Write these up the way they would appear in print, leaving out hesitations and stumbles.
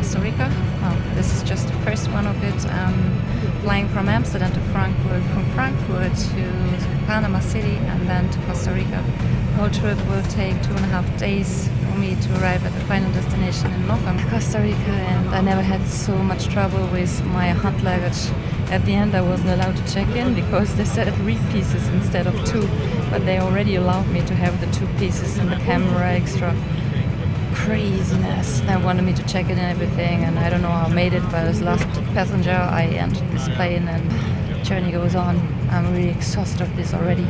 Costa Rica. Well, this is just the first one of it. Flying from Amsterdam to Frankfurt, from Frankfurt to Panama City, and then to Costa Rica. The whole trip will take 2.5 days for me to arrive at the final destination in Costa Rica, and I never had so much trouble with my hand luggage. At the end I wasn't allowed to check in because they said 3 pieces instead of 2, but they already allowed me to have the 2 pieces and the camera extra. Craziness. They wanted me to check in and everything, and I don't know how I made it, but as last passenger I entered this plane and the journey goes on. I'm really exhausted of this already.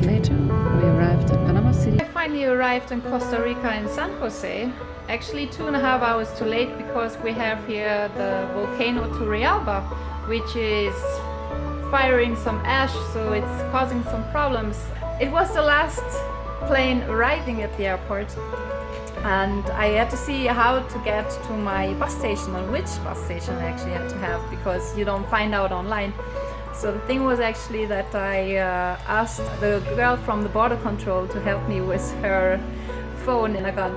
Later, we arrived at Panama City. I finally arrived in Costa Rica in San Jose. Actually 2.5 hours too late because we have here the volcano Turrialba, which is firing some ash, so it's causing some problems. It was the last plane arriving at the airport, and I had to see how to get to my bus station and which bus station I actually had to have, because you don't find out online. So the thing was actually that I asked the girl from the border control to help me with her phone, and I got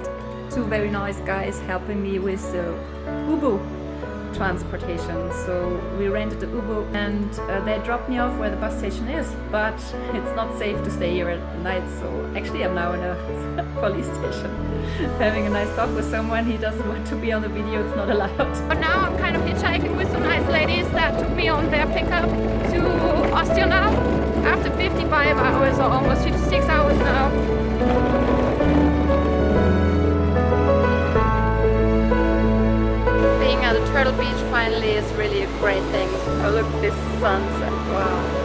2 very nice guys helping me with the Ubu transportation. So we rented the Ubu, and they dropped me off where the bus station is, but it's not safe to stay here at night. So actually I'm now in a police station having a nice talk with someone. He doesn't want to be on the video, it's not allowed. But now I'm kind of hitchhiking with some nice ladies that took me on their pickup to Ostional after 55 hours, or almost 56 hours now. Being at a turtle beach finally is really a great thing. Oh, look at this sunset, wow.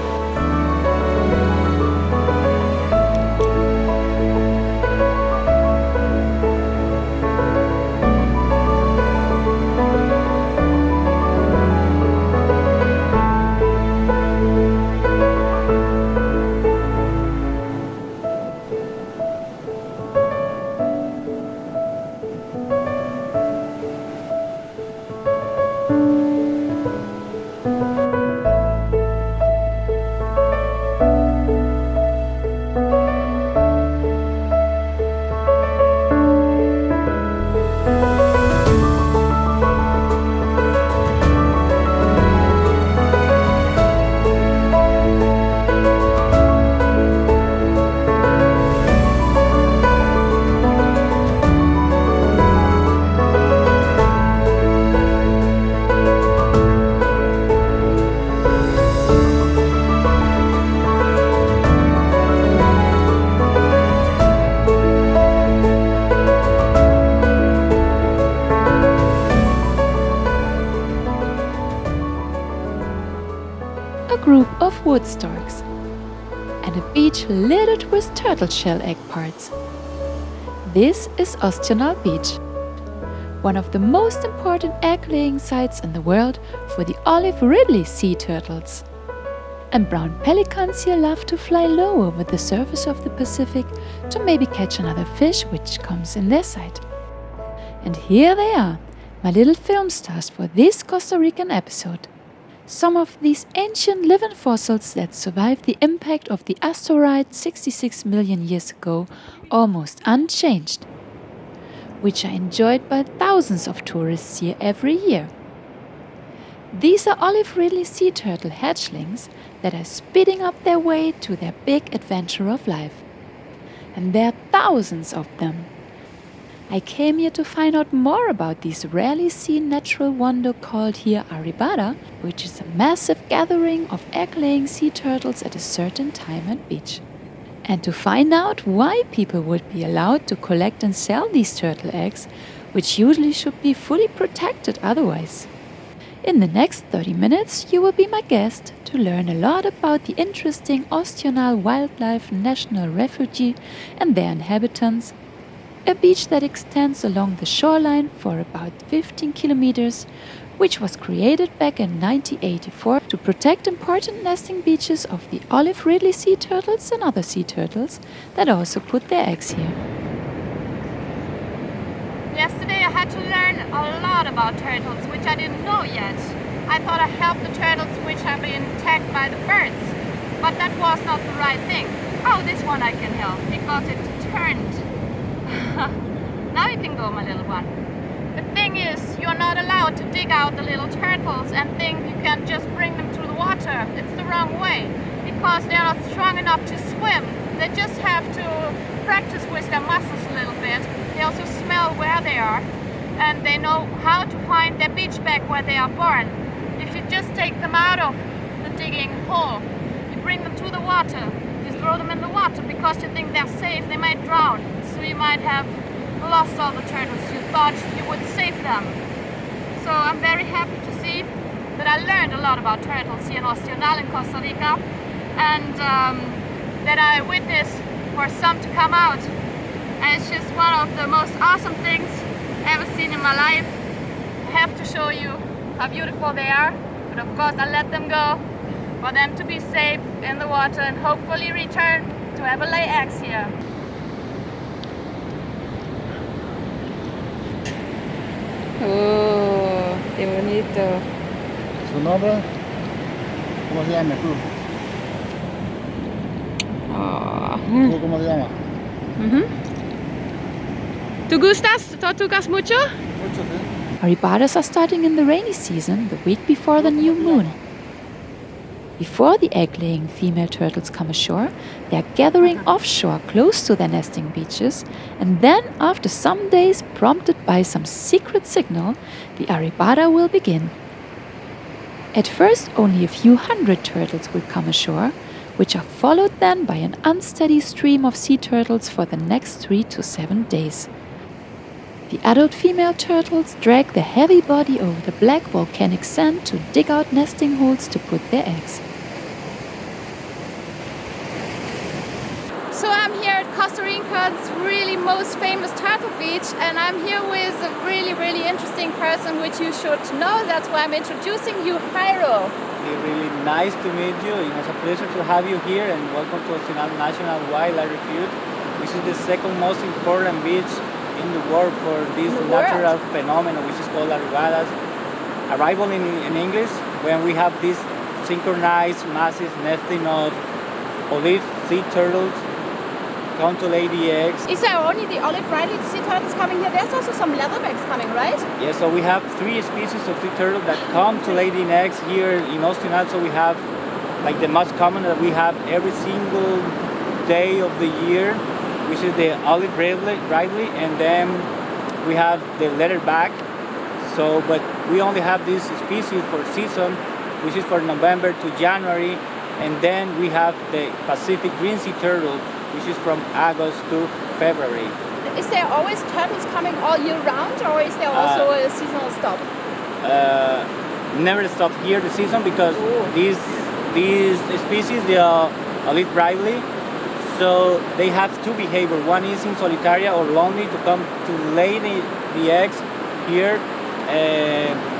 Group of wood storks and a beach littered with turtle shell egg parts. This is Ostional Beach, one of the most important egg-laying sites in the world for the olive ridley sea turtles. And brown pelicans here love to fly low over the surface of the Pacific to maybe catch another fish which comes in their sight. And here they are, my little film stars for this Costa Rican episode. Some of these ancient living fossils that survived the impact of the asteroid 66 million years ago almost unchanged, which are enjoyed by thousands of tourists here every year. These are olive ridley sea turtle hatchlings that are speeding up their way to their big adventure of life. And there are thousands of them. I came here to find out more about this rarely seen natural wonder called here arribada, which is a massive gathering of egg-laying sea turtles at a certain time and beach. And to find out why people would be allowed to collect and sell these turtle eggs, which usually should be fully protected otherwise. In the next 30 minutes you will be my guest to learn a lot about the interesting Ostional Wildlife National Refuge and their inhabitants, a beach that extends along the shoreline for about 15 kilometers, which was created back in 1984 to protect important nesting beaches of the olive ridley sea turtles and other sea turtles that also put their eggs here. Yesterday I had to learn a lot about turtles, which I didn't know yet. I thought I helped the turtles which have been attacked by the birds, but that was not the right thing. Oh, this one I can help because it turned. Now you can go, my little one. The thing is, you're not allowed to dig out the little turtles and think you can just bring them to the water. It's the wrong way, because they're not strong enough to swim. They just have to practice with their muscles a little bit. They also smell where they are, and they know how to find their beach back where they are born. If you just take them out of the digging hole, you bring them to the water, you throw them in the water because you think they're safe, they might drown. So you might have lost all the turtles. You thought you would save them. So I'm very happy to see that I learned a lot about turtles here in Ostional in Costa Rica, and that I witnessed for some to come out. And it's just one of the most awesome things I've ever seen in my life. I have to show you how beautiful they are, but of course I let them go for them to be safe in the water and hopefully return to ever lay eggs here. Oh, qué bonito. ¿Su nombre? ¿Cómo se llama tú? Oh. ¿Tú cómo se llama? ¿Tú gustas tortugas mucho? Mucho, sí. Arribadas are starting in the rainy season the week before the new moon. Before the egg-laying female turtles come ashore, they are gathering offshore close to their nesting beaches, and then, after some days, prompted by some secret signal, the arribada will begin. At first, only a few hundred turtles will come ashore, which are followed then by an unsteady stream of sea turtles for the next 3 to 7 days. The adult female turtles drag their heavy body over the black volcanic sand to dig out nesting holes to put their eggs. So I'm here at Costa Rica's really most famous turtle beach, and I'm here with a really interesting person which you should know. That's why I'm introducing you, Heiro. Really nice to meet you. It's a pleasure to have you here, and welcome to Ostional National Wildlife Refuge, which is the second most important beach in the world for this natural phenomenon, which is called arribadas. Arrival in English, when we have this synchronized massive nesting of olive sea turtles come to lay the eggs. Is there only the olive ridley sea turtles coming here? There's also some leatherbacks coming, right? Yeah, so we have 3 species of sea turtle that come to lay the eggs here in Ostional. So we have like the most common that we have every single day of the year, which is the olive ridley, and then we have the leatherback. So, but we only have this species for season, which is for November to January, and then we have the Pacific green sea turtle, which is from August to February. Is there always turtles coming all year round, or is there also a seasonal stop? Never stop here the season, because these species, they are olive ridley, so they have two behavior. One is in solitaria or lonely to come to lay the eggs here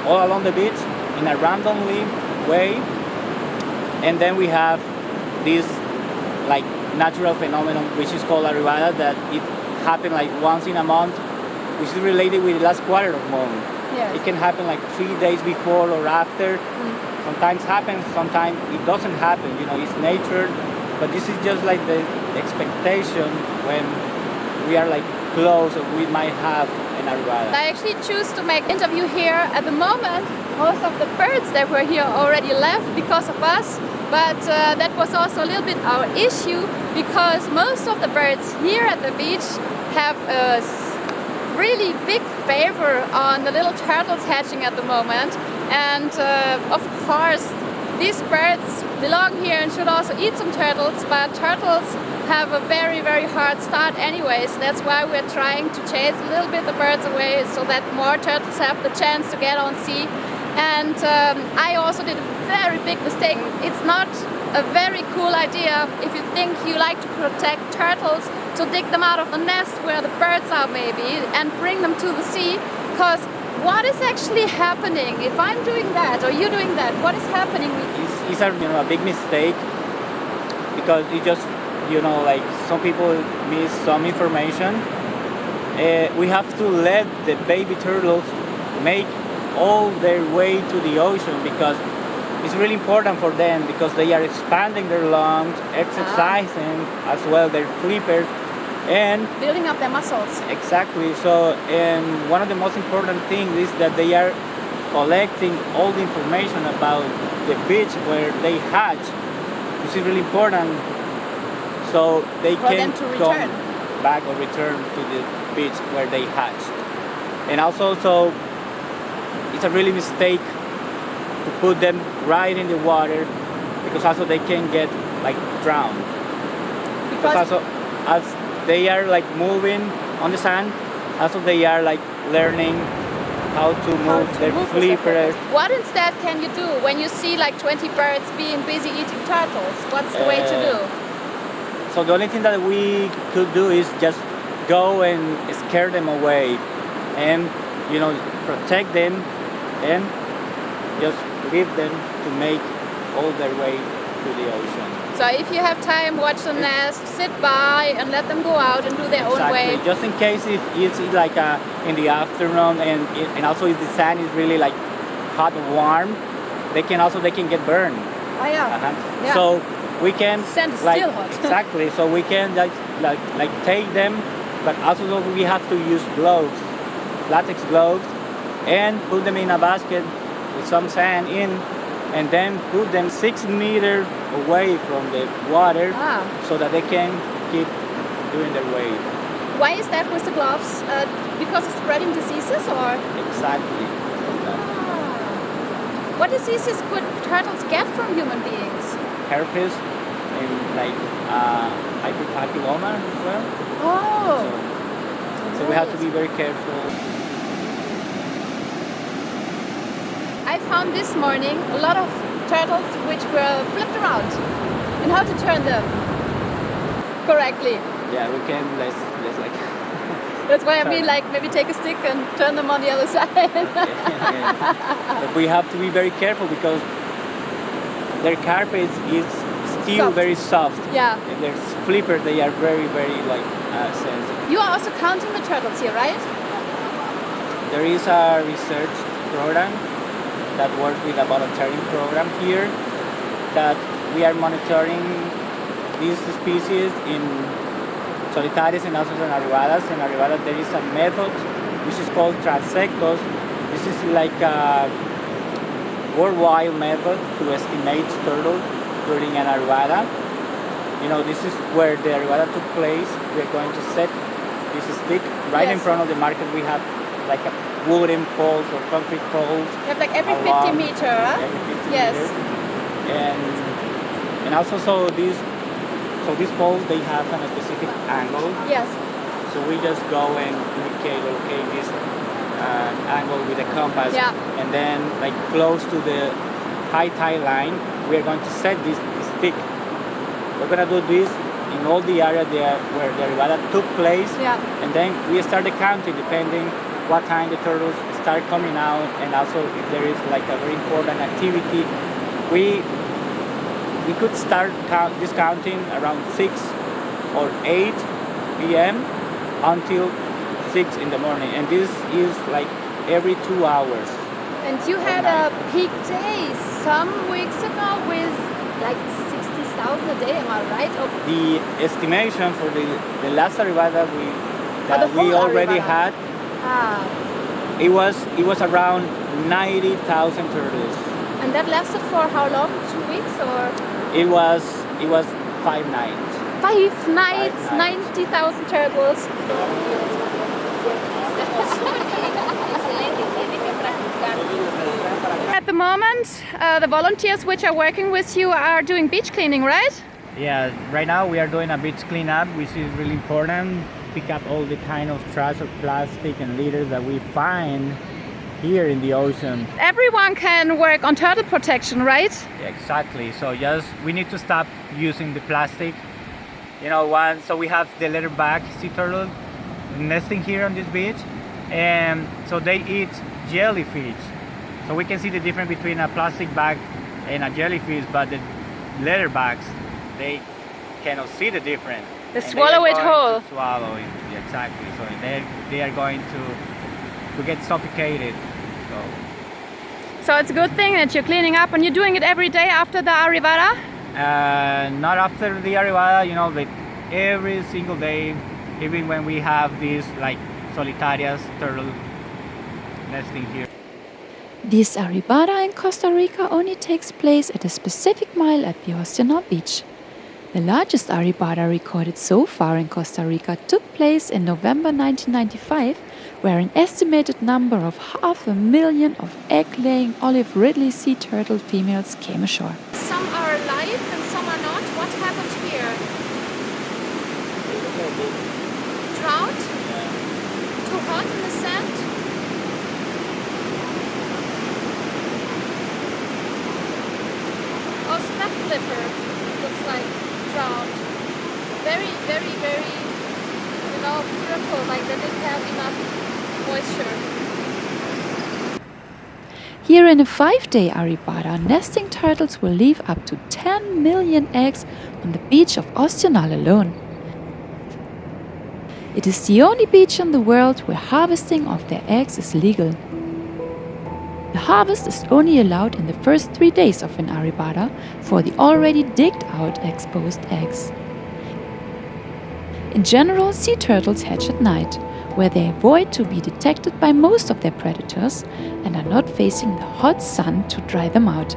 all along the beach in a randomly way, and then we have this like natural phenomenon which is called arribada, that it happens like once in a month, which is related with the last quarter of month. Yes. It can happen like 3 days before or after. Sometimes happens, sometimes it doesn't happen. It's nature, but this is just like the expectation when we are like close, or we might have an arribada. I actually choose to make interview here at the moment. Most of the birds that were here already left because of us, but that was also a little bit our issue, because most of the birds here at the beach have a really big favor on the little turtles hatching at the moment, and of course these birds belong here and should also eat some turtles, but turtles have a very hard start anyways. That's why we're trying to chase a little bit the birds away so that more turtles have the chance to get on sea. And I also did a very big mistake. It's not a very cool idea if you think you like to protect turtles to dig them out of the nest where the birds are maybe and bring them to the sea, because what is actually happening if I'm doing that or you're doing that? What is happening? It's a big mistake, because it just like some people miss some information. We have to let the baby turtles make all their way to the ocean because it's really important for them because they are expanding their lungs, exercising as well their flippers, and Building up their muscles. exactly. So, and one of the most important things is that they are collecting all the information about the beach where they hatch, which is really important. So they For can them to come return. back or return to the beach where they hatch. And also, so it's a really mistake to put them right in the water because also they can get like drowned. Because also as they are like moving on the sand, also they are like learning how to move their flippers. What instead can you do when you see like 20 birds being busy eating turtles? What's the way to do? So the only thing that we could do is just go and scare them away and, you know, protect them and just leave them to make all their way to the ocean. So if you have time, watch the nest, sit by and let them go out and do their own way. Just in case if it's like in the afternoon and also if the sand is really like hot and warm, they can get burned. Oh yeah. Yeah. So we can Sand is like still hot. exactly. So we can like take them, but also we have to use gloves, latex gloves, and put them in a basket with some sand in, and then put them 6 meters away from the water so that they can keep doing their way. Why is that with the gloves? Because of spreading diseases or? Exactly. What diseases could turtles get from human beings? Herpes and like hyperpapilloma as well. Oh. So we have to be very careful. I found this morning a lot of turtles which were flipped around and how to turn them correctly. Yeah, we can let's like. That's why I mean like maybe take a stick and turn them on the other side. But we have to be very careful because their carpet is still Soft. very soft. Yeah. And their flippers, they are very, very like sensitive. You are also counting the turtles here, right? There is a research program that works with a volunteering program here that we are monitoring these species in solitarias and also in arribadas. In arribadas there is a method which is called transectos. This is like a worldwide method to estimate turtles during an arribada. You know, this is where the arribada took place. We are going to set this stick right in front of the market. We have like a wooden poles or concrete poles. You have like every 50 along, meter, huh? every 50 Yes. meters. And also so these poles they have a specific angle. Yes. So we just go and locate this angle with a compass. Yeah. And then like close to the high tide line, we are going to set this stick. We're gonna do this in all the area there where the arribada took place. Yeah. And then we start the counting depending what time the turtles start coming out, and also if there is like a very important activity. We could start this counting around 6 or 8 p.m. until 6 in the morning, and this is like every 2 hours. And you had a peak day some weeks ago with like 60,000 a day, am I right? Or The estimation for the last arribada the we whole already arribada. had, it was around 90,000 turtles. And that lasted for how long? 2 weeks or? It was 5 nights. 5 nights, 5 nights. 90,000 turtles. At the moment, the volunteers which are working with you are doing beach cleaning, right? Yeah, right now we are doing a beach cleanup, which is really important. Pick up all the kind of trash of plastic and litter that we find here in the ocean. Everyone can work on turtle protection, right? Exactly. So we need to stop using the plastic. You know, so we have the leatherback sea turtle nesting here on this beach, and so they eat jellyfish. So we can see the difference between a plastic bag and a jellyfish, but the leatherbacks, they cannot see the difference. They swallow it whole. Swallow it, exactly. So they are going to get suffocated. So So it's a good thing that you're cleaning up, and you're doing it every day after the arrivada? Not after the arrivada, you know, but every single day, even when we have these like solitarias turtle nesting here. This arribada in Costa Rica only takes place at a specific mile at the Ostional beach. The largest arribada recorded so far in Costa Rica took place in November 1995, where an estimated number of 500,000 of egg-laying olive ridley sea turtle females came ashore. Some are alive and some are not. What happened here? Drought? Too hot in the sand? Oh, snap flipper. Looks like drought. Very, very, very, purple, like they didn't have enough moisture. Here in a 5-day arribada, nesting turtles will leave up to 10 million eggs on the beach of Ostional alone. It is the only beach in the world where harvesting of their eggs is legal. The harvest is only allowed in the first 3 days of an arribada for the already digged out exposed eggs. In general, sea turtles hatch at night, where they avoid to be detected by most of their predators and are not facing the hot sun to dry them out.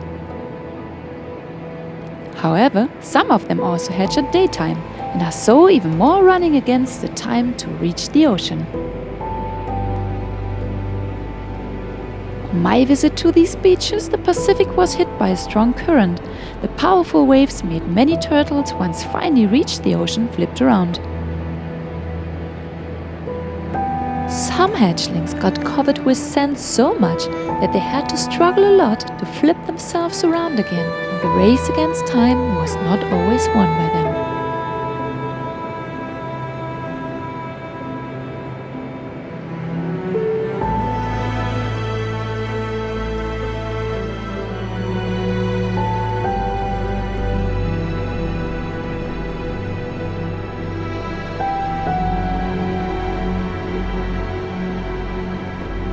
However, some of them also hatch at daytime and are so even more running against the time to reach the ocean. On my visit to these beaches, the Pacific was hit by a strong current. The powerful waves made many turtles, once finally reached the ocean, flipped around. Some hatchlings got covered with sand so much that they had to struggle a lot to flip themselves around again, and the race against time was not always won by them.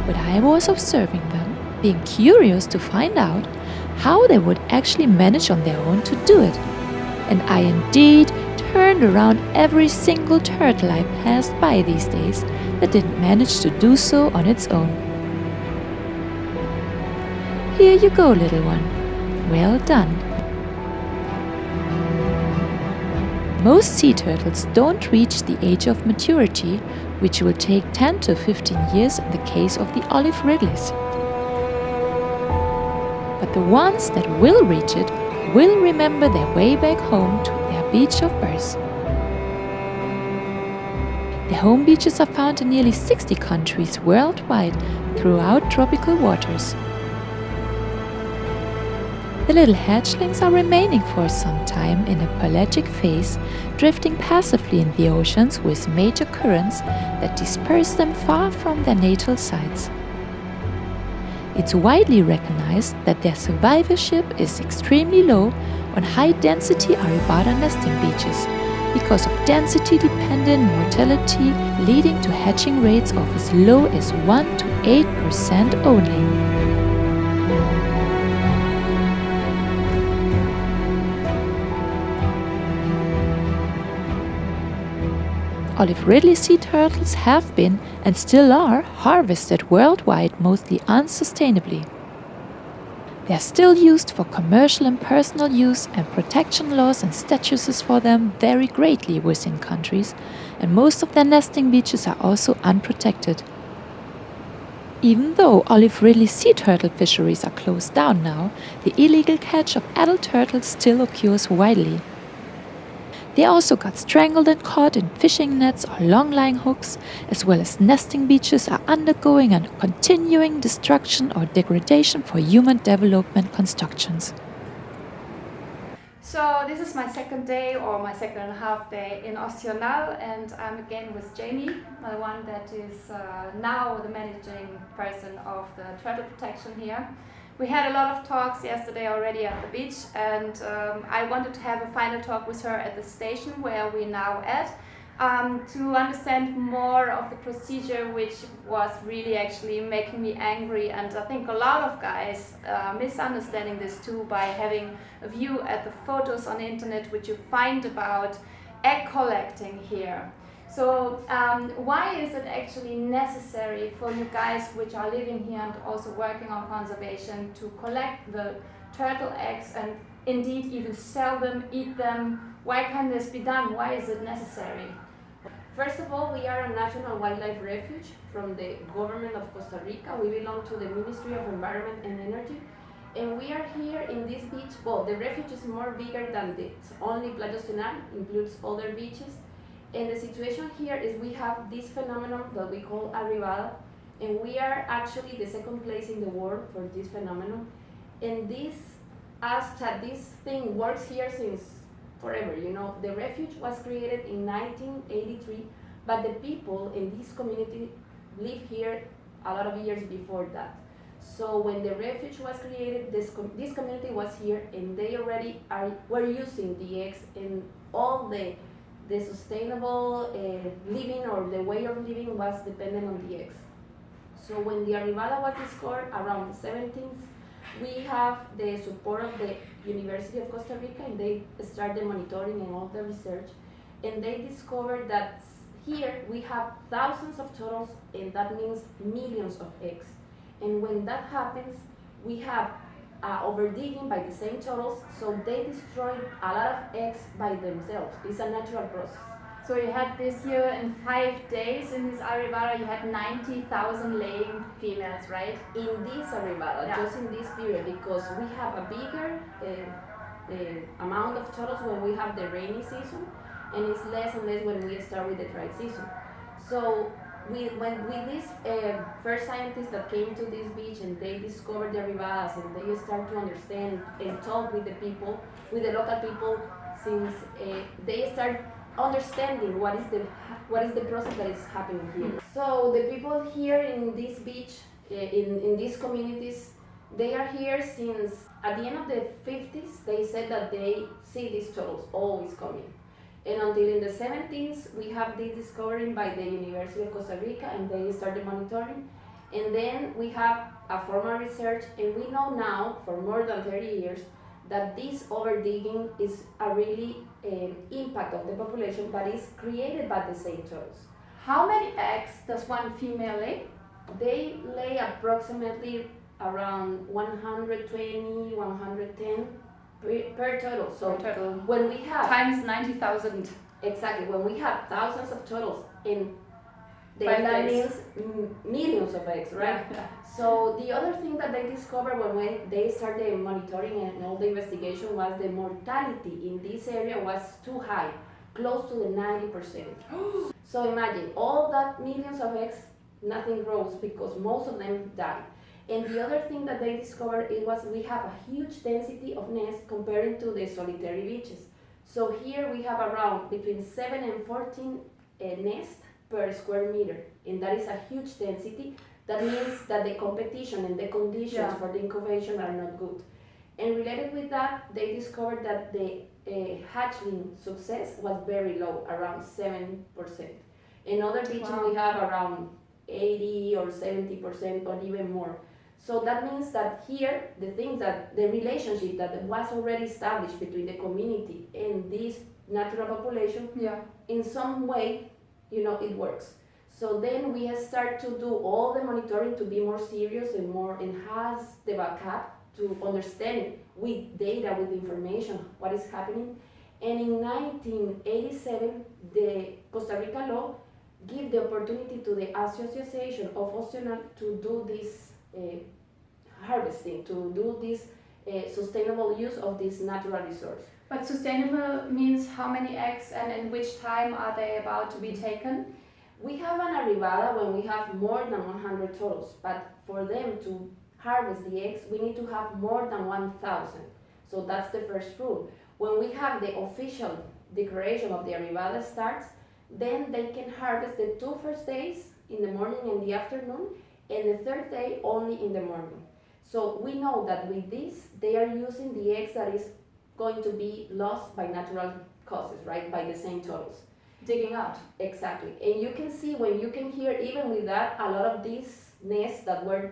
But I was observing them, being curious to find out how they would actually manage on their own to do it. And I indeed turned around every single turtle I passed by these days that didn't manage to do so on its own. Here you go, little one. Well done. Most sea turtles don't reach the age of maturity, which will take 10 to 15 years in the case of the olive ridleys. But the ones that will reach it will remember their way back home to their beach of birth. Their home beaches are found in nearly 60 countries worldwide throughout tropical waters. The little hatchlings are remaining for some time in a pelagic phase, drifting passively in the oceans with major currents that disperse them far from their natal sites. It's widely recognized that their survivorship is extremely low on high-density arribada nesting beaches because of density-dependent mortality, leading to hatching rates of as low as 1 to 8% only. Olive ridley sea turtles have been, and still are, harvested worldwide mostly unsustainably. They are still used for commercial and personal use, and protection laws and statutes for them vary greatly within countries, and most of their nesting beaches are also unprotected. Even though olive ridley sea turtle fisheries are closed down now, the illegal catch of adult turtles still occurs widely. They also got strangled and caught in fishing nets or long-line hooks, as well as nesting beaches are undergoing a continuing destruction or degradation for human development constructions. So this is my second day, or my second and a half day in Ostional, and I'm again with Yeimi, the one that is now the managing person of the turtle protection here. We had a lot of talks yesterday already at the beach, and I wanted to have a final talk with her at the station where we're now at. to understand more of the procedure, which was really actually making me angry. And I think a lot of guys misunderstanding this too by having a view at the photos on the internet which you find about egg collecting here. So why is it actually necessary for you guys which are living here and also working on conservation to collect the turtle eggs and indeed even sell them, eat them? Why can this be done? Why is it necessary? First of all, we are a national wildlife refuge from the government of Costa Rica. We belong to the Ministry of Environment and Energy. And we are here in this beach. Well, the refuge is more bigger than it's only Playa Ostional, includes other beaches. And the situation here is we have this phenomenon that we call arribada, and we are actually the second place in the world for this phenomenon. And this thing works here since forever. You know, the refuge was created in 1983, but the people in this community live here a lot of years before that. So when the refuge was created, this community was here, and they already were using the eggs, and all the sustainable living or the way of living was dependent on the eggs. So when the arribada was discovered around the 17th, we have the support of the University of Costa Rica, and they started monitoring and all the research, and they discovered that here we have thousands of turtles, and that means millions of eggs. And when that happens, we have overdigging by the same turtles, so they destroy a lot of eggs by themselves. It's a natural process. So you had this year in 5 days in this arribada, you had 90,000 laying females, right? In this arribada, Yeah. just in this period, because we have a bigger amount of turtles when we have the rainy season, and it's less and less when we start with the dry season. So with these first scientists that came to this beach, and they discovered the arribadas, and they start to understand and talk with the people, with the local people, since they start understanding what is the process that is happening here. So the people here in this beach, in these communities, they are here since at the end of the 50s. They said that they see these turtles always coming. And until in the 70s, we have this discovery by the University of Costa Rica, and they started monitoring. And then we have a formal research, and we know now for more than 30 years that this overdigging is a really impact of the population, but is created by the same turtles. How many eggs does one female lay? They lay approximately around 120, 110 per turtle. So Per turtle. when we have Times 90,000. exactly, when we have thousands of turtles, and Five that eggs. means millions of eggs, right? Yeah. So the other thing that they discovered when they started monitoring and all the investigation was the mortality in this area was too high, close to the 90%. So imagine all that millions of eggs, nothing grows because most of them die. And the other thing that they discovered was we have a huge density of nests comparing to the solitary beaches. So here we have around between 7 and 14 nests per square meter, and that is a huge density. That means that the competition and the conditions for the incubation are not good. And related with that, they discovered that the hatchling success was very low, around 7%. In other beaches we have around 80 or 70% or even more. So that means that here, the relationship that was already established between the community and this natural population, in some way, it works. So then we start to do all the monitoring to be more serious and has the backup to understand with data, with information, what is happening. And in 1987, the Costa Rica law give the opportunity to the Association of Ostional to do this harvesting, to do this sustainable use of this natural resource. But sustainable means how many eggs and in which time are they about to be taken? We have an arribada when we have more than 100 turtles, but for them to harvest the eggs, we need to have more than 1,000. So that's the first rule. When we have the official declaration of the arribada starts, then they can harvest the 2 first days in the morning and the afternoon, and the 3rd day only in the morning. So we know that with this, they are using the eggs that is going to be lost by natural causes, right, by the same turtles. digging out. Exactly. And you can see, when you can hear, even with that, a lot of these nests that were,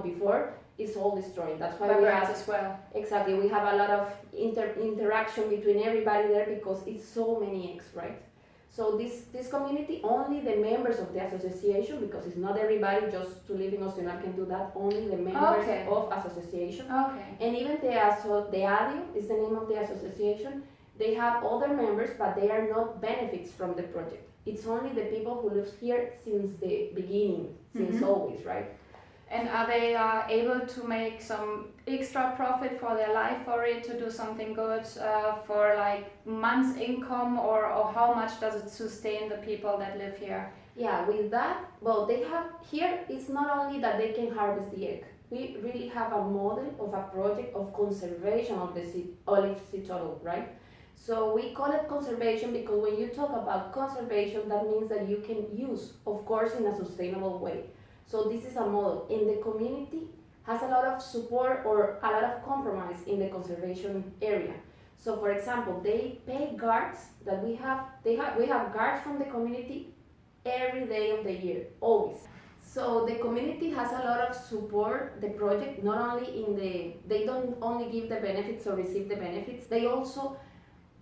before, is all destroyed. That's why By we birds have, as well. exactly, we have a lot of interaction between everybody there, because it's so many eggs, right? So this community, only the members of the association, because it's not everybody just to live in Ostional can do that, only the members Okay. of association. Okay. And even the ADIO is the name of the association. They have other members, but they are not benefits from the project. It's only the people who live here since the beginning, since always, right? And are they able to make some extra profit for their life for it, to do something good for like month's income, or how much does it sustain the people that live here? Yeah, with that, well, they have here, it's not only that they can harvest the egg. We really have a model of a project of conservation of the olive seed turtle, right? So we call it conservation because when you talk about conservation, that means that you can use, of course, in a sustainable way. So this is a model, and the community has a lot of support or a lot of compromise in the conservation area. So for example, they pay guards that we have guards from the community every day of the year, always. So the community has a lot of support the project, not only they don't only give the benefits or receive the benefits, they also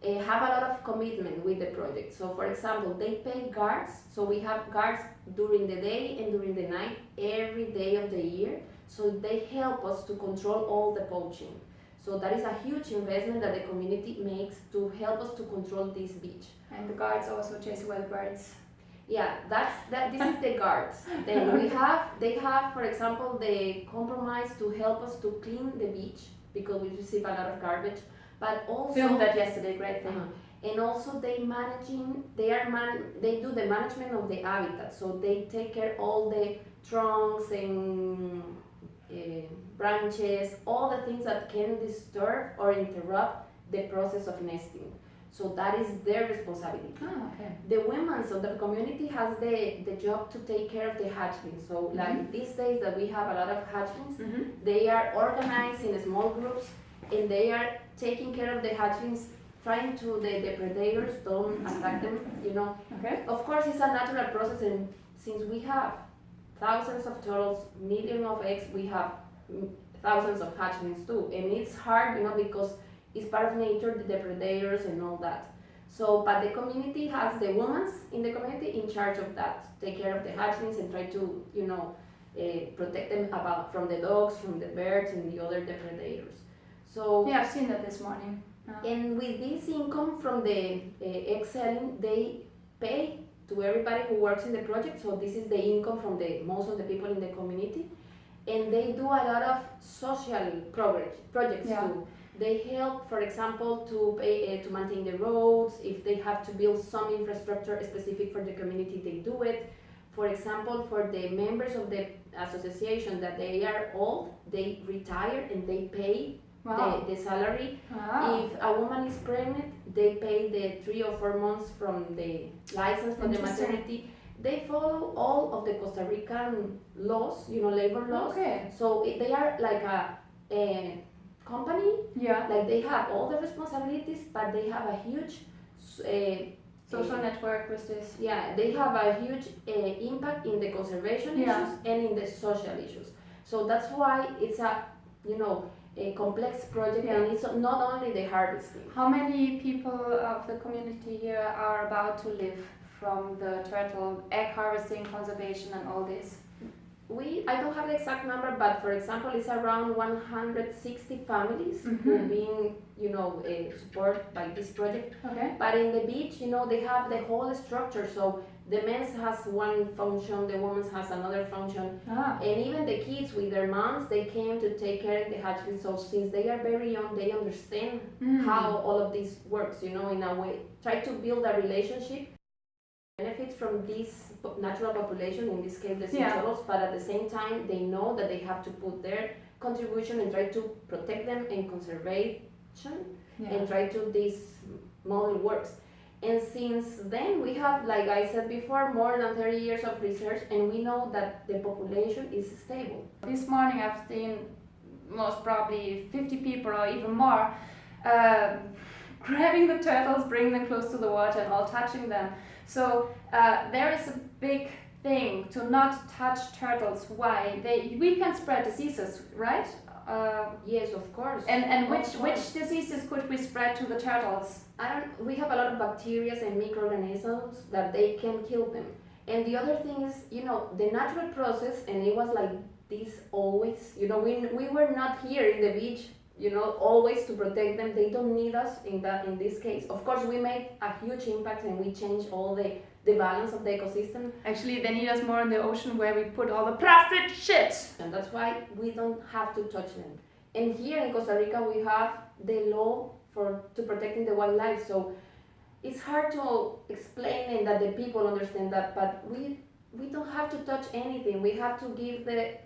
have a lot of commitment with the project. So for example, they pay guards, so we have guards during the day and during the night, every day of the year, so they help us to control all the poaching. So that is a huge investment that the community makes to help us to control this beach. And the guards also chase away birds. Yeah, this is the guards. Then they have, for example, the compromise to help us to clean the beach, because we receive a lot of garbage. But also filmed that yesterday, great thing. And also they do the management of the habitat. So they take care all the trunks and branches, all the things that can disturb or interrupt the process of nesting. So that is their responsibility. Oh, okay. The women of the community has the job to take care of the hatchlings. So like these days that we have a lot of hatchlings, they are organized in small groups, and they are taking care of the hatchlings, trying to the predators don't attack them, Okay. Of course, it's a natural process, and since we have thousands of turtles, millions of eggs, we have thousands of hatchlings too, and it's hard, because it's part of nature, the predators and all that. So, but the community has the women in the community in charge of that, take care of the hatchlings and try to, protect them from the dogs, from the birds and the other predators. So yeah, I've seen that this morning. And with this income from the egg selling, they pay to everybody who works in the project. So this is the income from most of the people in the community, and they do a lot of social projects too. They help, for example, to pay to maintain the roads. If they have to build some infrastructure specific for the community, they do it. For example, for the members of the association that they are old, they retire and they pay the salary. If a woman is pregnant, they pay the 3 or 4 months from the license for the maternity. They follow all of the Costa Rican laws, labor laws. Okay. So they are like a company. Yeah. Like they have all the responsibilities, but they have a huge social network with this. Yeah, they have a huge impact in the conservation issues and in the social issues. So that's why it's a complex project, and it's not only the harvesting. How many people of the community here are about to live from the turtle egg harvesting, conservation, and all this? I don't have the exact number, but for example, it's around 160 families who've been, supported by this project. Okay. But in the beach, they have the whole structure. So the men's has one function, the women's has another function, and even the kids with their moms, they came to take care of the hatchery. So since they are very young, they understand how all of this works, in a way. Try to build a relationship, benefits from this natural population, in this case the sea turtles, but at the same time, they know that they have to put their contribution and try to protect them and conservation, and try to this model works. And since then, we have, like I said before, more than 30 years of research, and we know that the population is stable. This morning I've seen most probably 50 people or even more grabbing the turtles, bringing them close to the water and all touching them. So there is a big thing to not touch turtles. Why? We can spread diseases, right? Yes, of course. And Of which course. diseases could we spread to the turtles? We have a lot of bacteria and microorganisms that they can kill them. And the other thing is, the natural process, and it was like this always. We were not here in the beach, always to protect them. They don't need us in this case. Of course, we made a huge impact and we changed all the balance of the ecosystem. Actually, they need us more in the ocean where we put all the plastic shit. And that's why we don't have to touch them. And here in Costa Rica, we have the law to protecting the wildlife. So it's hard to explain and that the people understand that, but we don't have to touch anything. We have to give the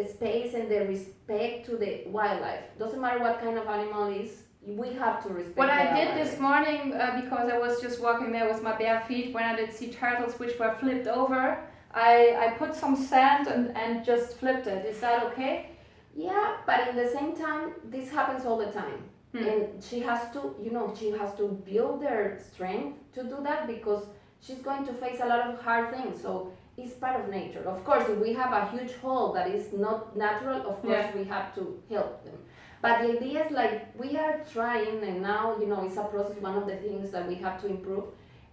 space and the respect to the wildlife. Doesn't matter what kind of animal it is, we have to respect. What I did wildlife. this morning, because I was just walking there with my bare feet, when I did see turtles which were flipped over, I put some sand and just flipped it. Is that okay? Yeah, but in the same time, this happens all the time. And she has to build their strength to do that because she's going to face a lot of hard things. So it's part of nature. Of course, if we have a huge hole that is not natural, of course we have to help them. But the idea is like we are trying, and now it's a process. One of the things that we have to improve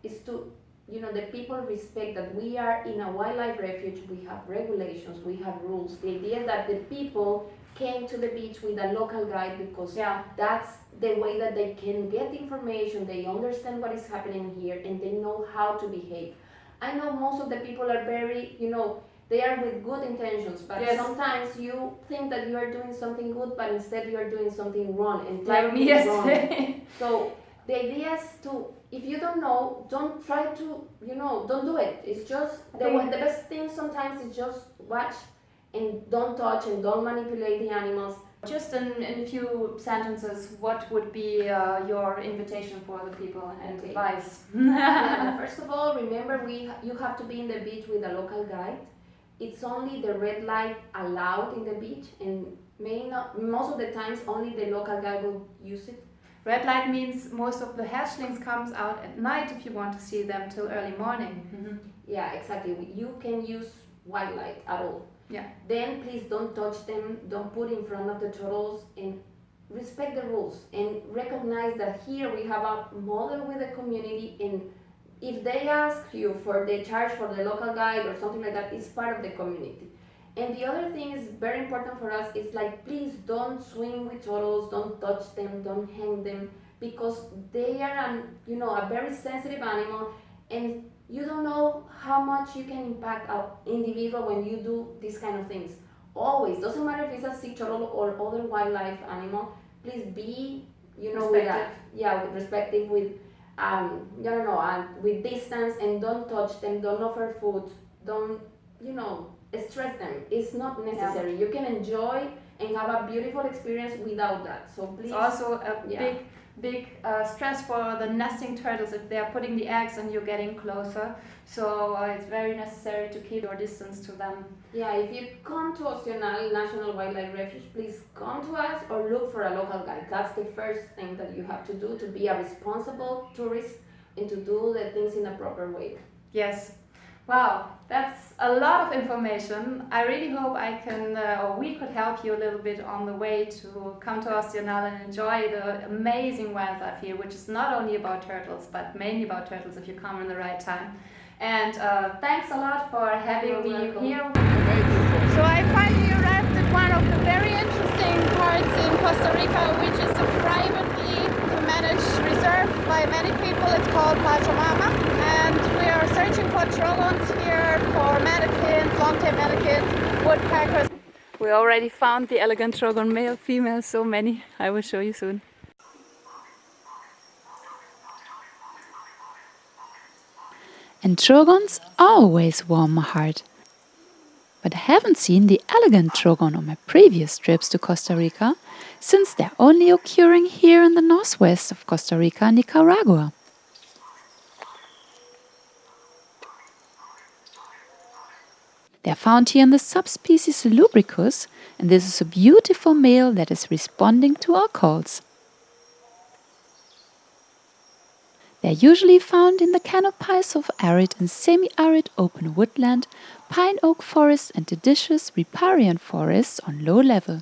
is to the people respect that we are in a wildlife refuge. We have regulations, we have rules. The idea is that the people came to the beach with a local guide because that's the way that they can get information, they understand what is happening here, and they know how to behave. I know most of the people are very, they are with good intentions, but sometimes you think that you are doing something good, but instead you are doing something wrong. And like me yesterday. So the idea is if you don't know, don't try to, don't do it. It's just, the best thing sometimes is just watch and don't touch and don't manipulate the animals. Just in a few sentences, what would be your invitation for the people and advice? First of all, remember you have to be in the beach with a local guide. It's only the red light allowed in the beach, and most of the times only the local guide will use it. Red light means most of the hatchlings comes out at night if you want to see them till early morning. Yeah, exactly. You can use white light at all. Yeah. Then please don't touch them, don't put in front of the turtles, and respect the rules and recognize that here we have a model with the community, and if they ask you for the charge for the local guide or something like that, it's part of the community. And the other thing is very important for us is like, please don't swim with turtles, don't touch them, don't hang them, because they are a very sensitive animal, and you don't know how much you can impact an individual when you do these kind of things. Always, doesn't matter if it's a sea turtle or other wildlife animal, please be, respectful, with with distance, and don't touch them, don't offer food, don't, stress them. It's not necessary. You can enjoy and have a beautiful experience without that. So please. It's also a big stress for the nesting turtles if they are putting the eggs and you're getting closer. So it's very necessary to keep your distance to them. Yeah, if you come to Ostional National Wildlife Refuge, please come to us or look for a local guide. That's the first thing that you have to do to be a responsible tourist and to do the things in a proper way. Yes. Wow, that's a lot of information. I really hope I can, or we could help you a little bit on the way to come to Ostional and enjoy the amazing wildlife here, which is not only about turtles, but mainly about turtles if you come in the right time. And thanks a lot for having me here. So I finally arrived at one of the very interesting parts in Costa Rica, which is a privately managed reserve by many people. It's called Pachamama, and we are searching for trogons here, for manakins, long-tailed manakins, woodpeckers. We already found the elegant trogon, male, female, so many. I will show you soon. And trogons always warm my heart. But I haven't seen the elegant trogon on my previous trips to Costa Rica, since they're only occurring here in the northwest of Costa Rica and Nicaragua. They're found here in the subspecies lubricus, and this is a beautiful male that is responding to our calls. They're usually found in the canopies of arid and semi-arid open woodland, pine oak forests and deciduous riparian forests on low level.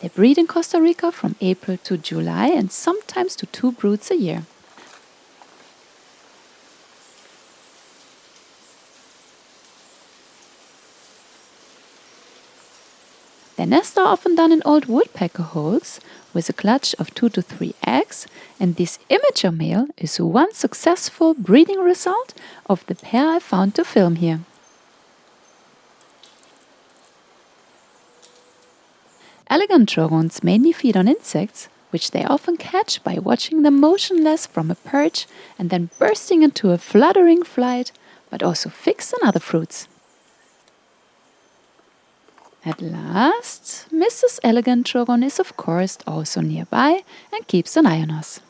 They breed in Costa Rica from April to July and sometimes to 2 broods a year. Their nests are often done in old woodpecker holes with a clutch of 2 to 3 eggs, and this immature male is one successful breeding result of the pair I found to film here. Elegant trogons mainly feed on insects, which they often catch by watching them motionless from a perch and then bursting into a fluttering flight, but also figs and other fruits. At last, Mrs. Elegant Trogon is of course also nearby and keeps an eye on us.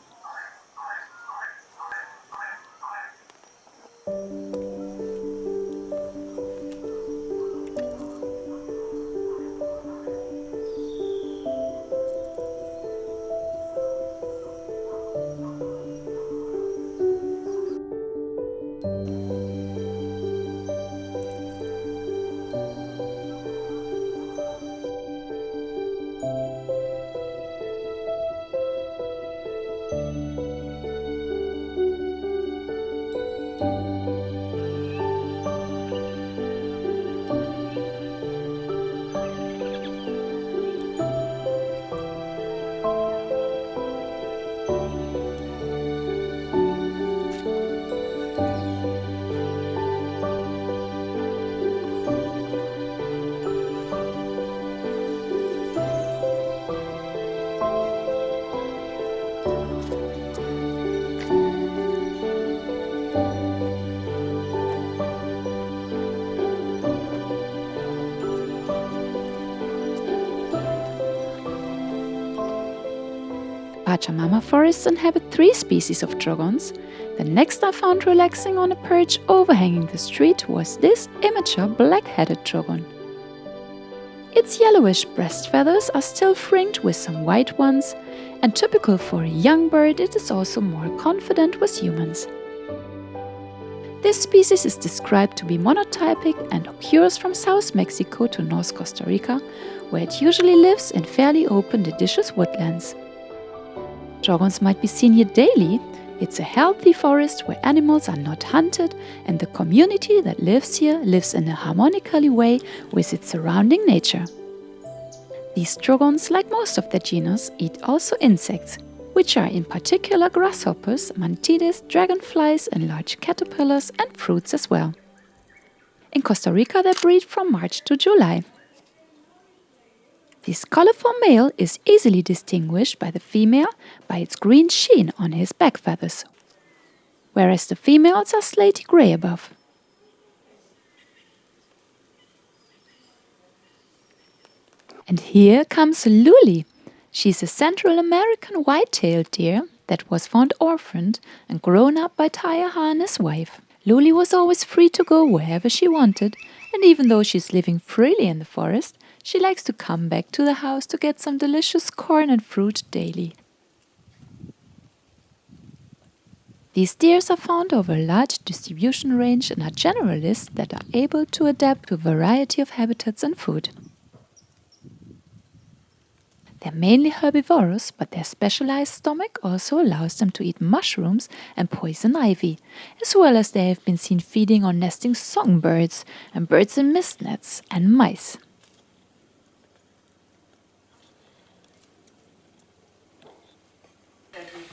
Pachamama forests inhabit 3 species of trogons. The next I found relaxing on a perch overhanging the street was this immature black-headed trogon. Its yellowish breast feathers are still fringed with some white ones, and typical for a young bird, it is also more confident with humans. This species is described to be monotypic and occurs from South Mexico to North Costa Rica, where it usually lives in fairly open deciduous woodlands. Trogons might be seen here daily. It's a healthy forest where animals are not hunted, and the community that lives here lives in a harmonically way with its surrounding nature. These trogons, like most of their genus, eat also insects, which are in particular grasshoppers, mantids, dragonflies, and large caterpillars and fruits as well. In Costa Rica, they breed from March to July. This colorful male is easily distinguished by the female by its green sheen on his back feathers, whereas the females are slaty gray above. And here comes Luli. She's a Central American white-tailed deer that was found orphaned and grown up by Tyohar and his wife. Luli was always free to go wherever she wanted, and even though she's living freely in the forest, she likes to come back to the house to get some delicious corn and fruit daily. These deers are found over a large distribution range and are generalists that are able to adapt to a variety of habitats and food. They're mainly herbivorous, but their specialized stomach also allows them to eat mushrooms and poison ivy, as well as they have been seen feeding on nesting songbirds and birds in mist nets and mice.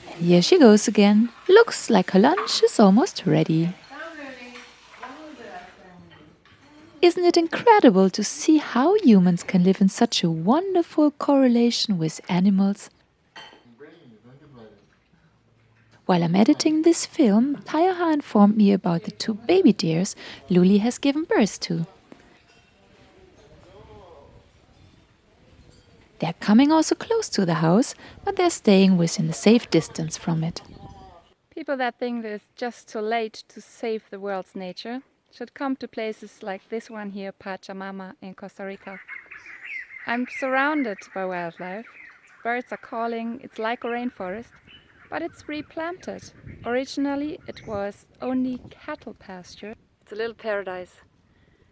And here she goes again. Looks like her lunch is almost ready. Isn't it incredible to see how humans can live in such a wonderful correlation with animals? While I'm editing this film, Tyohar informed me about the 2 baby deers Luli has given birth to. They're coming also close to the house, but they're staying within a safe distance from it. People that think that it's just too late to save the world's nature should come to places like this one here, Pachamama in Costa Rica. I'm surrounded by wildlife. Birds are calling, it's like a rainforest. but it's replanted. Originally it was only cattle pasture. It's a little paradise.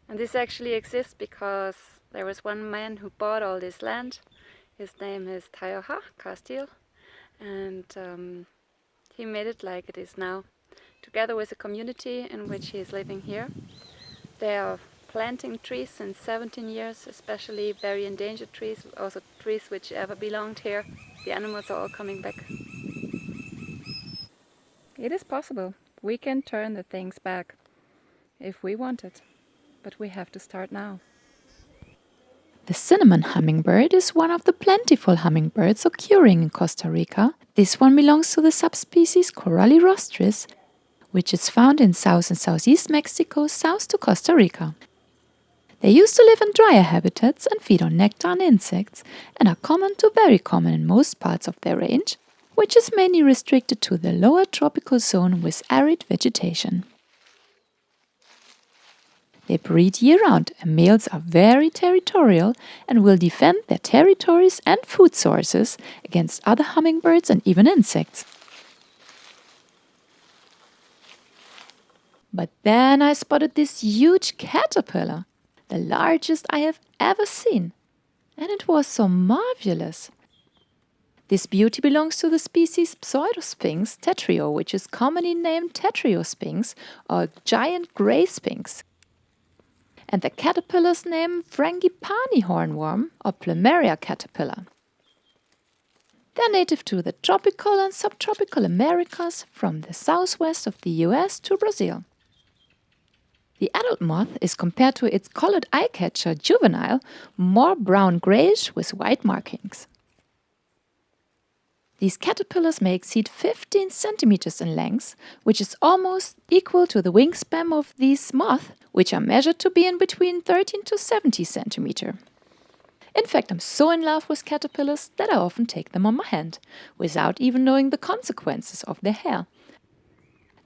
And this actually exists because there was one man who bought all this land. His name is Tyohar Kastiel, and he made it like it is now, together with a community in which he is living here. They are planting trees since 17 years, especially very endangered trees, also trees which ever belonged here. The animals are all coming back. It is possible. We can turn the things back if we want it, but we have to start now. The cinnamon hummingbird is one of the plentiful hummingbirds occurring in Costa Rica. This one belongs to the subspecies Corallirostris, which is found in South and Southeast Mexico, south to Costa Rica. They used to live in drier habitats and feed on nectar and insects, and are common to very common in most parts of their range, which is mainly restricted to the lower tropical zone with arid vegetation. They breed year-round, and males are very territorial and will defend their territories and food sources against other hummingbirds and even insects. But then I spotted this huge caterpillar, the largest I have ever seen, and it was so marvelous. This beauty belongs to the species Pseudosphinx tetrio, which is commonly named tetriosphinx or giant grey sphinx. And the caterpillar's name frangipani hornworm or plumeria caterpillar. They are native to the tropical and subtropical Americas from the southwest of the US to Brazil. The adult moth is, compared to its colored eye-catcher juvenile, more brown-grayish with white markings. These caterpillars may exceed 15 centimeters in length, which is almost equal to the wingspan of these moths, which are measured to be in between 13 to 70 centimeters. In fact, I'm so in love with caterpillars that I often take them on my hand, without even knowing the consequences of their hair.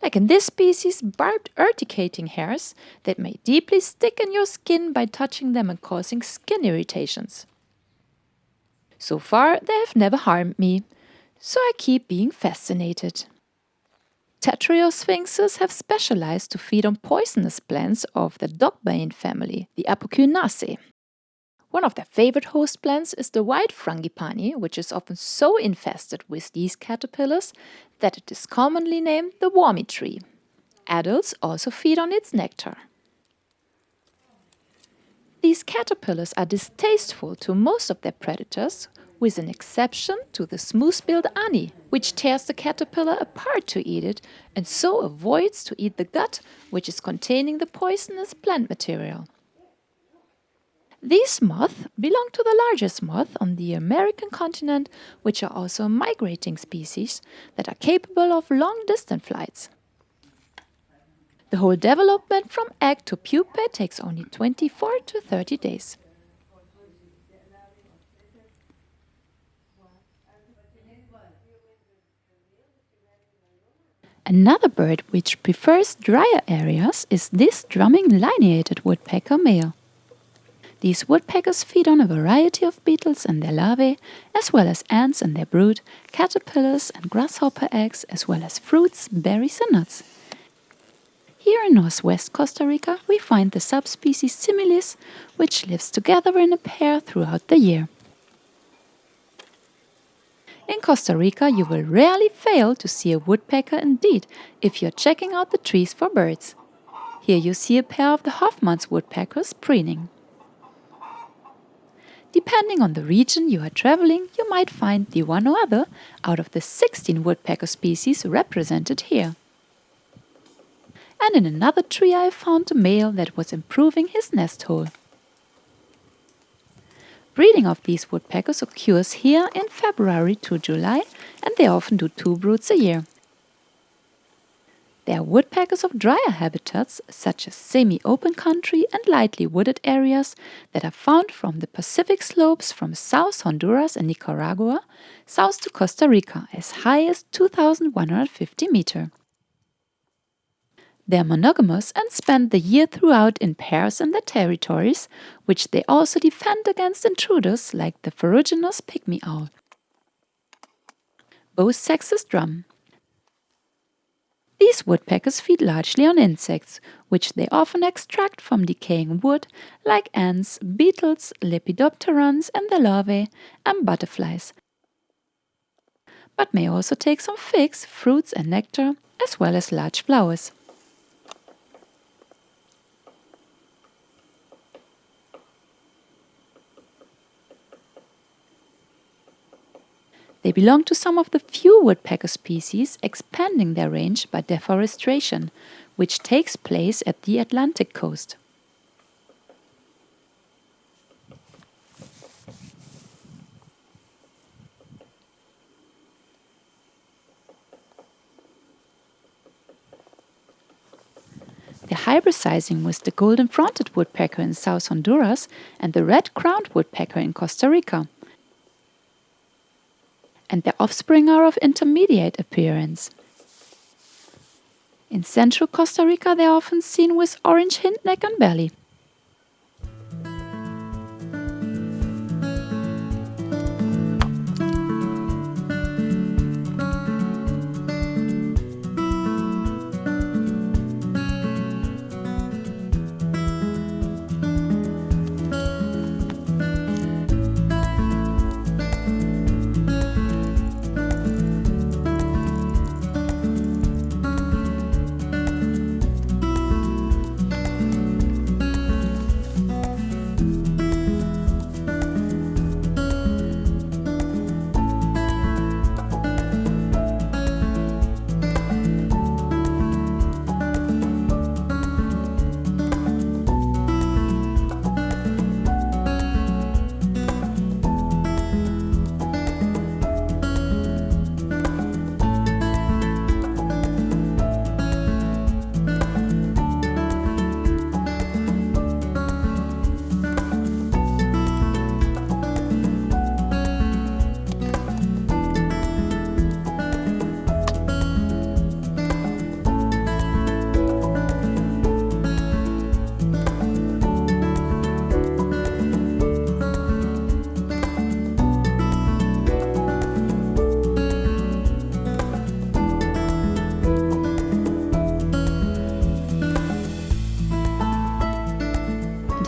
Like in this species, barbed urticating hairs that may deeply stick in your skin by touching them and causing skin irritations. So far, they have never harmed me, so I keep being fascinated. Tetriosphinxes have specialized to feed on poisonous plants of the dogbane family, the Apocynaceae. One of their favorite host plants is the white frangipani, which is often so infested with these caterpillars that it is commonly named the wormy tree. Adults also feed on its nectar. These caterpillars are distasteful to most of their predators, with an exception to the smooth-billed ani, which tears the caterpillar apart to eat it and so avoids to eat the gut, which is containing the poisonous plant material. These moths belong to the largest moth on the American continent, which are also a migrating species that are capable of long-distance flights. The whole development from egg to pupae takes only 24 to 30 days. Another bird which prefers drier areas is this drumming lineated woodpecker male. These woodpeckers feed on a variety of beetles and their larvae, as well as ants and their brood, caterpillars and grasshopper eggs, as well as fruits, berries and nuts. Here in northwest Costa Rica, we find the subspecies similis, which lives together in a pair throughout the year. In Costa Rica, you will rarely fail to see a woodpecker indeed if you're checking out the trees for birds. Here you see a pair of the Hoffmann's woodpeckers preening. Depending on the region you are traveling, you might find the one or other out of the 16 woodpecker species represented here. And in another tree I found a male that was improving his nest hole. Breeding of these woodpeckers occurs here in February to July, and they often do 2 broods a year. They are woodpeckers of drier habitats, such as semi-open country and lightly wooded areas that are found from the Pacific slopes from South Honduras and Nicaragua, south to Costa Rica, as high as 2,150 meters. They are monogamous and spend the year throughout in pairs in their territories, which they also defend against intruders like the ferruginous pygmy owl. both sexes drum. These woodpeckers feed largely on insects, which they often extract from decaying wood, like ants, beetles, lepidopterans and their larvae, and butterflies, but may also take some figs, fruits and nectar, as well as large flowers. They belong to some of the few woodpecker species expanding their range by deforestation, which takes place at the Atlantic coast. The hybridizing with the golden-fronted woodpecker in South Honduras and the red-crowned woodpecker in Costa Rica. And their offspring are of intermediate appearance. In central Costa Rica they are often seen with orange hind neck and belly.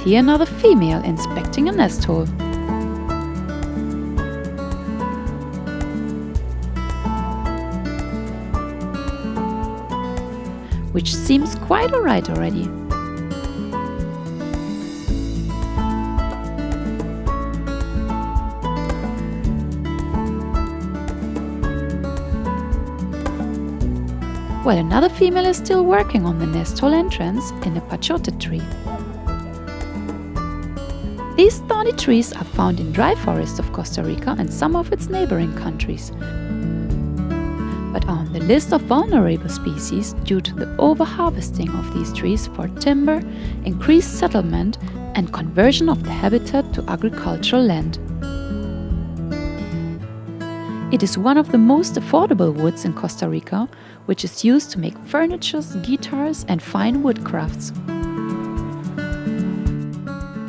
Here another female inspecting a nest hole. Which seems quite alright already. While another female is still working on the nest hole entrance in a pachote tree. These thorny trees are found in dry forests of Costa Rica and some of its neighboring countries, but are on the list of vulnerable species due to the overharvesting of these trees for timber, increased settlement and conversion of the habitat to agricultural land. It is one of the most affordable woods in Costa Rica, which is used to make furniture, guitars and fine wood crafts.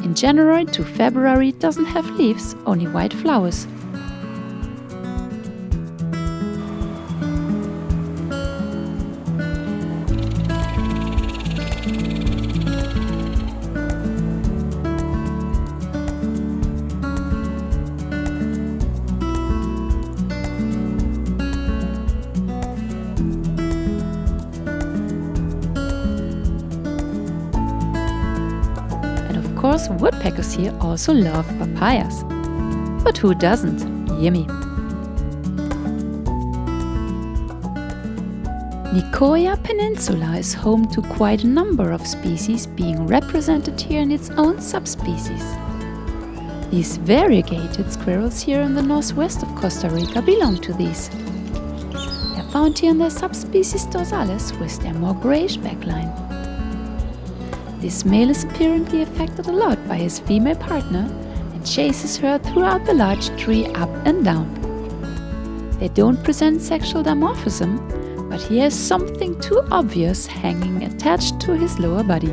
In January to February it doesn't have leaves, only white flowers. Of course, woodpeckers here also love papayas. But who doesn't? Yummy! Nicoya Peninsula is home to quite a number of species being represented here in its own subspecies. These variegated squirrels here in the northwest of Costa Rica belong to these. They are found here in their subspecies dorsalis with their more greyish backline. This male is apparently affected a lot by his female partner and chases her throughout the large tree up and down. They don't present sexual dimorphism, but he has something too obvious hanging attached to his lower body.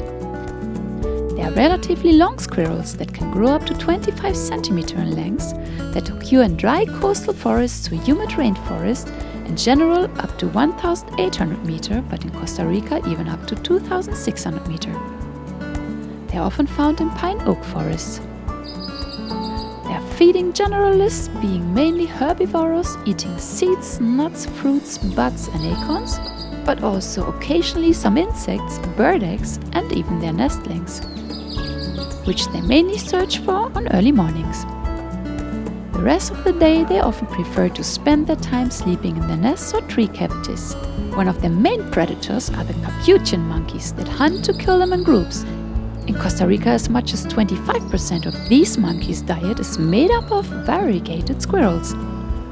They are relatively long squirrels that can grow up to 25 cm in length, that occur in dry coastal forests to humid rainforest, in general up to 1,800 meter, but in Costa Rica even up to 2,600 meter. They are often found in pine oak forests. They are feeding generalists, being mainly herbivorous, eating seeds, nuts, fruits, buds and acorns, but also occasionally some insects, bird eggs and even their nestlings, which they mainly search for on early mornings. The rest of the day they often prefer to spend their time sleeping in their nests or tree cavities. One of their main predators are the capuchin monkeys that hunt to kill them in groups. In Costa Rica, as much as 25% of these monkeys' diet is made up of variegated squirrels.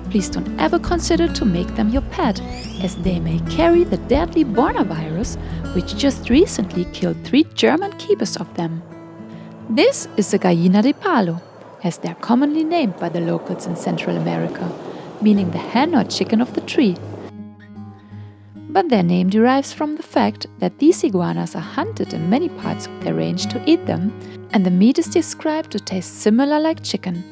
Please don't ever consider to make them your pet, as they may carry the deadly virus, which just recently killed 3 German keepers of them. This is the gallina de palo, as they are commonly named by the locals in Central America, meaning the hen or chicken of the tree. But their name derives from the fact that these iguanas are hunted in many parts of their range to eat them, and the meat is described to taste similar like chicken.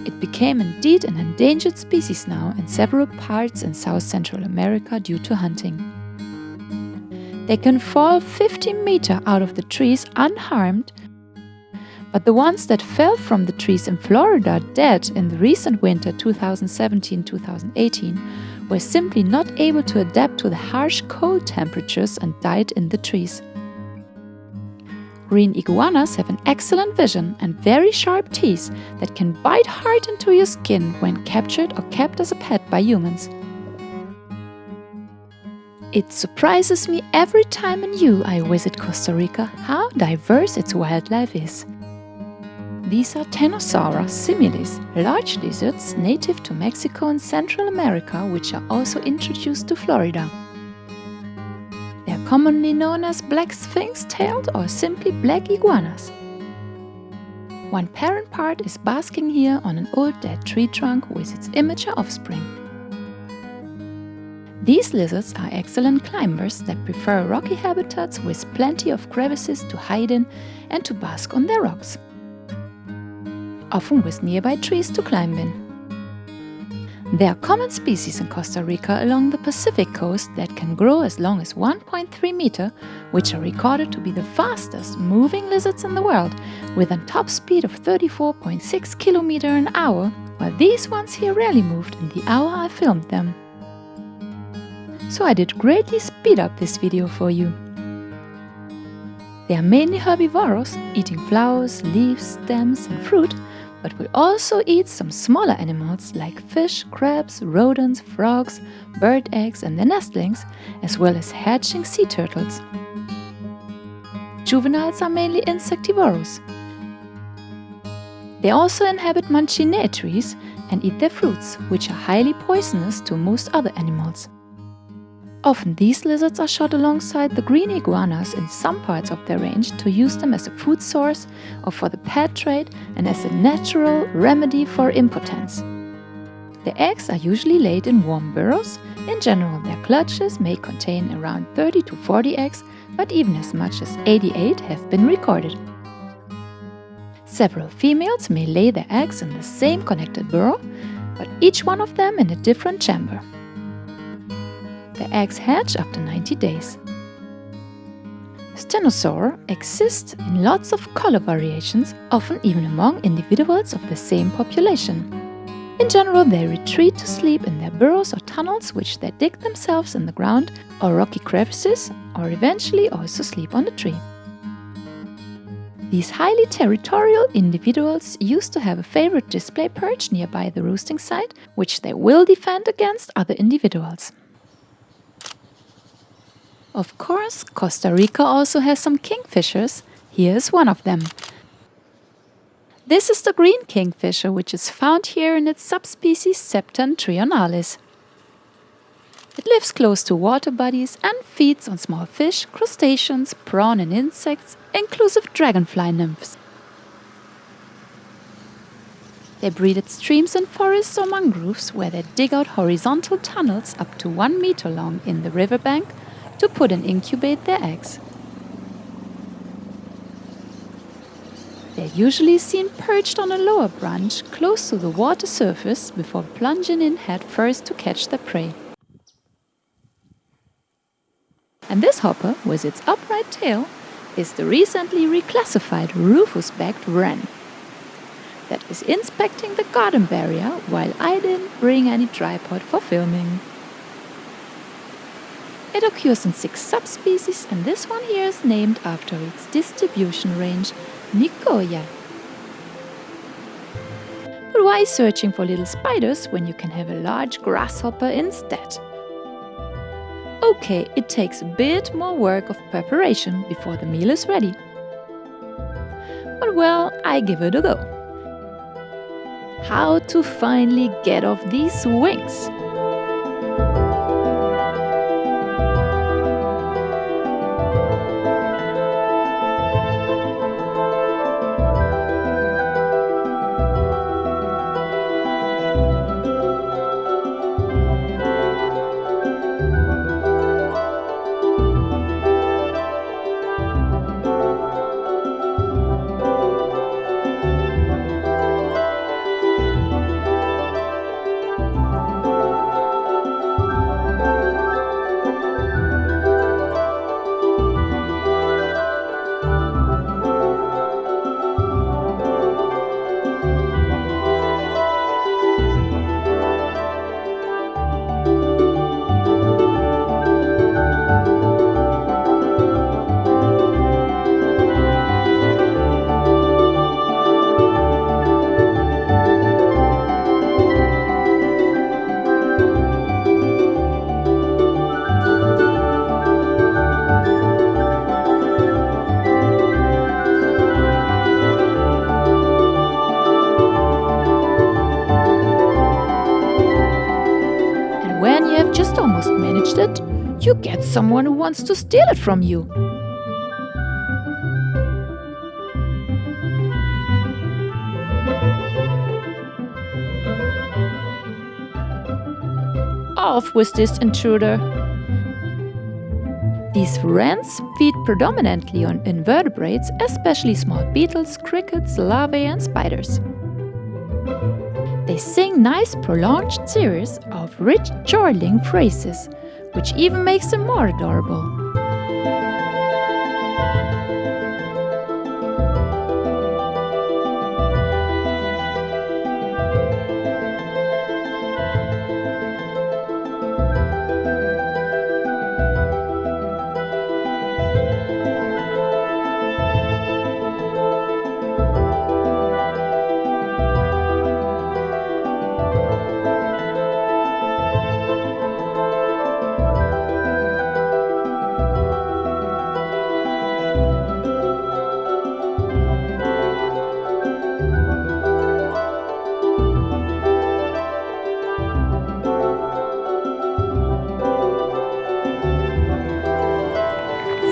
It became indeed an endangered species now in several parts in South Central America due to hunting. They can fall 50 meters out of the trees unharmed, but the ones that fell from the trees in Florida dead in the recent winter 2017-2018 were simply not able to adapt to the harsh cold temperatures and died in the trees. Green iguanas have an excellent vision and very sharp teeth that can bite hard into your skin when captured or kept as a pet by humans. It surprises me every time anew I visit Costa Rica how diverse its wildlife is. These are Tenosaura similis, large lizards native to Mexico and Central America, which are also introduced to Florida. They are commonly known as black sphinx-tailed or simply black iguanas. One parent part is basking here on an old dead tree trunk with its immature offspring. These lizards are excellent climbers that prefer rocky habitats with plenty of crevices to hide in and to bask on their rocks, often with nearby trees to climb in. They are common species in Costa Rica along the Pacific coast that can grow as long as 1.3 meter, which are recorded to be the fastest moving lizards in the world, with a top speed of 34.6 km an hour, while these ones here rarely moved in the hour I filmed them. So I did greatly speed up this video for you. They are mainly herbivorous, eating flowers, leaves, stems and fruit, but will also eat some smaller animals like fish, crabs, rodents, frogs, bird eggs and their nestlings, as well as hatching sea turtles. Juveniles are mainly insectivorous. They also inhabit mancinea trees and eat their fruits, which are highly poisonous to most other animals. Often these lizards are shot alongside the green iguanas in some parts of their range to use them as a food source or for the pet trade and as a natural remedy for impotence. The eggs are usually laid in warm burrows. In general, their clutches may contain around 30 to 40 eggs, but even as much as 88 have been recorded. Several females may lay their eggs in the same connected burrow, but each one of them in a different chamber. The eggs hatch after 90 days. Stenosaur exists in lots of color variations, often even among individuals of the same population. In general, they retreat to sleep in their burrows or tunnels, which they dig themselves in the ground or rocky crevices, or eventually also sleep on a tree. These highly territorial individuals used to have a favorite display perch nearby the roosting site, which they will defend against other individuals. Of course, Costa Rica also has some kingfishers. Here is one of them. This is the green kingfisher, which is found here in its subspecies Septon trionalis. It lives close to water bodies and feeds on small fish, crustaceans, prawn and insects, inclusive dragonfly nymphs. They breed at streams and forests or mangroves, where they dig out horizontal tunnels up to 1 meter long in the riverbank to put and incubate their eggs. They're usually seen perched on a lower branch close to the water surface before plunging in head first to catch their prey. And this hopper, with its upright tail, is the recently reclassified rufous-backed wren that is inspecting the garden barrier while I didn't bring any tripod for filming. It occurs in 6 subspecies, and this one here is named after its distribution range, Nicoya. But why searching for little spiders when you can have a large grasshopper instead? Okay, it takes a bit more work of preparation before the meal is ready. But well, I give it a go. How to finally get off these wings? When you have just almost managed it, you get someone who wants to steal it from you. Off with this intruder. These wrens feed predominantly on invertebrates, especially small beetles, crickets, larvae and spiders. They sing nice prolonged series of rich chortling phrases, which even makes them more adorable.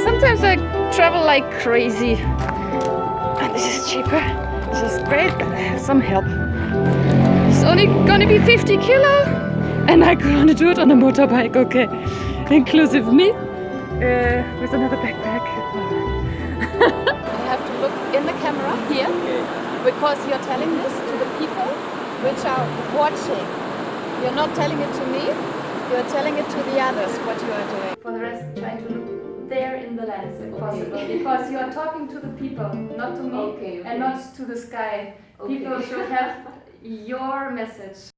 Sometimes I travel like crazy, and this is cheaper. This is great, but I have some help. It's only gonna be 50 kilo, and I'm gonna do it on a motorbike, okay? Inclusive me, with another backpack. You have to look in the camera here, because you're telling this to the people which are watching. You're not telling it to me, you're telling it to the others what you are doing. For the rest, try to look there in the lens if possible, because you are talking to the people, not to me, and not to the sky. People should have your message.